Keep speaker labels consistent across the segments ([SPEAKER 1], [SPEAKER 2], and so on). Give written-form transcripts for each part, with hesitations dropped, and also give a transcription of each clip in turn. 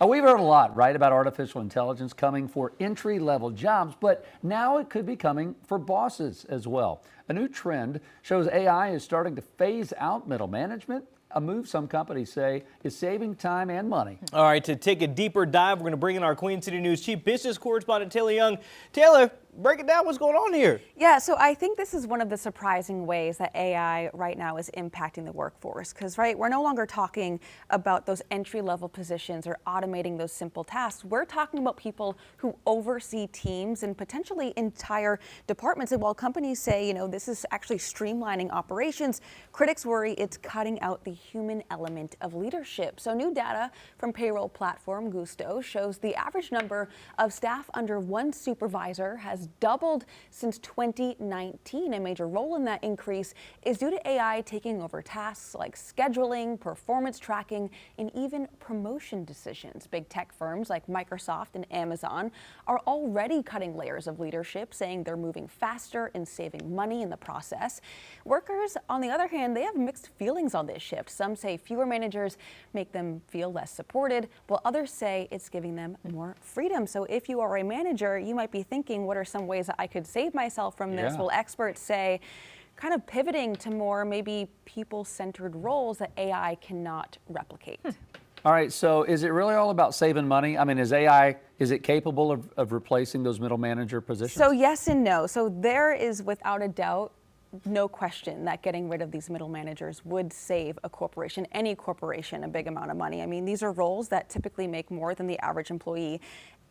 [SPEAKER 1] We've heard a lot, right, about artificial intelligence coming for entry-level jobs, but now it could be coming for bosses as well. A new trend shows AI is starting to phase out middle management, a move some companies say is saving time and money.
[SPEAKER 2] All right, to take a deeper dive, we're going to bring in our Queen City News Chief Business Correspondent Taylor Young. Taylor, break it down. What's going on here?
[SPEAKER 3] Yeah, so I think this is one of the surprising ways that AI right now is impacting the workforce. Because, right, we're no longer talking about those entry-level positions or automating those simple tasks. We're talking about people who oversee teams and potentially entire departments. And while companies say, you know, this is actually streamlining operations, critics worry it's cutting out the human element of leadership. So new data from payroll platform Gusto shows the average number of staff under one supervisor has doubled since 2019. A major role in that increase is due to AI taking over tasks like scheduling, performance tracking, and even promotion decisions. Big tech firms like Microsoft and Amazon are already cutting layers of leadership, saying they're moving faster and saving money in the process. Workers, on the other hand, they have mixed feelings on this shift. Some say fewer managers make them feel less supported, while others say it's giving them more freedom. So if you are a manager, you might be thinking, what are some ways that I could save myself from this? Well, experts say kind of pivoting to more maybe people-centered roles that AI cannot replicate.
[SPEAKER 1] All right, so is it really all about saving money? I mean, is it capable of replacing those middle manager positions?
[SPEAKER 3] So yes and no. So there is without a doubt no question that getting rid of these middle managers would save a corporation, any corporation, a big amount of money. I mean, these are roles that typically make more than the average employee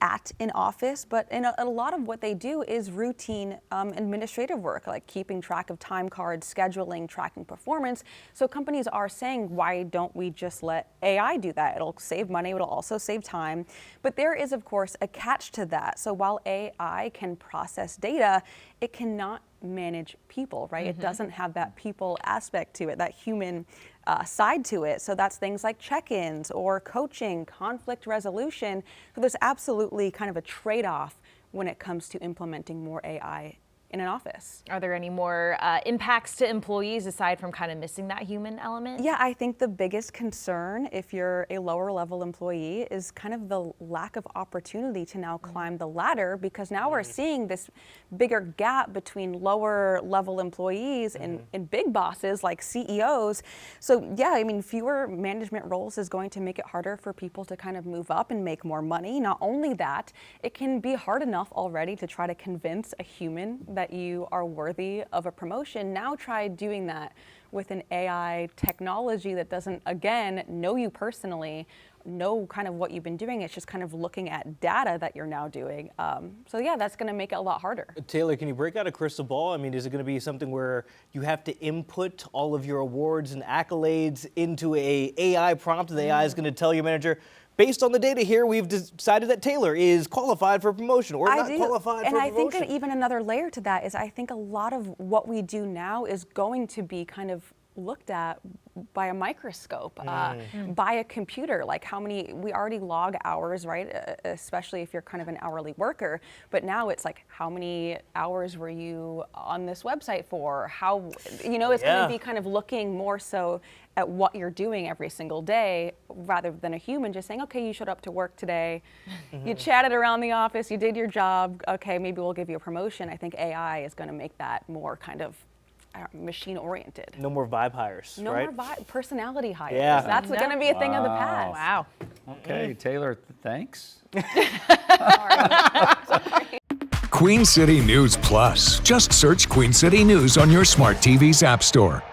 [SPEAKER 3] at an office, but in a lot of what they do is routine administrative work, like keeping track of time cards, scheduling, tracking performance. So companies are saying, why don't we just let AI do that? It'll save money, it'll also save time. But there is, of course, a catch to that. So while AI can process data, it cannot manage people, right? It doesn't have that people aspect to it, that human side to it. So that's things like check-ins or coaching, conflict resolution. So there's absolutely kind of a trade-off when it comes to implementing more AI in an office.
[SPEAKER 4] Are there any more impacts to employees aside from kind of missing that human element?
[SPEAKER 3] Yeah, I think the biggest concern if you're a lower level employee is kind of the lack of opportunity to now climb the ladder, because now we're seeing this bigger gap between lower level employees and big bosses like CEOs. So yeah, I mean, fewer management roles is going to make it harder for people to kind of move up and make more money. Not only that, it can be hard enough already to try to convince a human that you are worthy of a promotion. Now try doing that with an AI technology that doesn't, again, know you personally, know kind of what you've been doing. It's just kind of looking at data that you're now doing. So yeah, that's going to make it a lot harder.
[SPEAKER 2] Taylor, can you break out a crystal ball? I mean, is it going to be something where you have to input all of your awards and accolades into a AI prompt, and the AI is going to tell your manager, based on the data here, we've decided that Taylor is qualified for promotion or not qualified for promotion.
[SPEAKER 3] And I think that even another layer to that is I think a lot of what we do now is going to be kind of looked at by a microscope, by a computer, like how many, we already log hours, right? Especially if you're kind of an hourly worker, but now it's like, how many hours were you on this website for? How, you know, it's going to be kind of looking more so at what you're doing every single day rather than a human just saying, okay, you showed up to work today, you chatted around the office, you did your job, okay, maybe we'll give you a promotion. I think AI is going to make that more kind of machine-oriented.
[SPEAKER 2] No more vibe hires, right?
[SPEAKER 3] No more personality hires.
[SPEAKER 2] Yeah.
[SPEAKER 3] That's going to be a thing of the past.
[SPEAKER 4] Wow.
[SPEAKER 1] Okay, Taylor, thanks.
[SPEAKER 5] Queen City News Plus. Just search Queen City News on your smart TV's app store.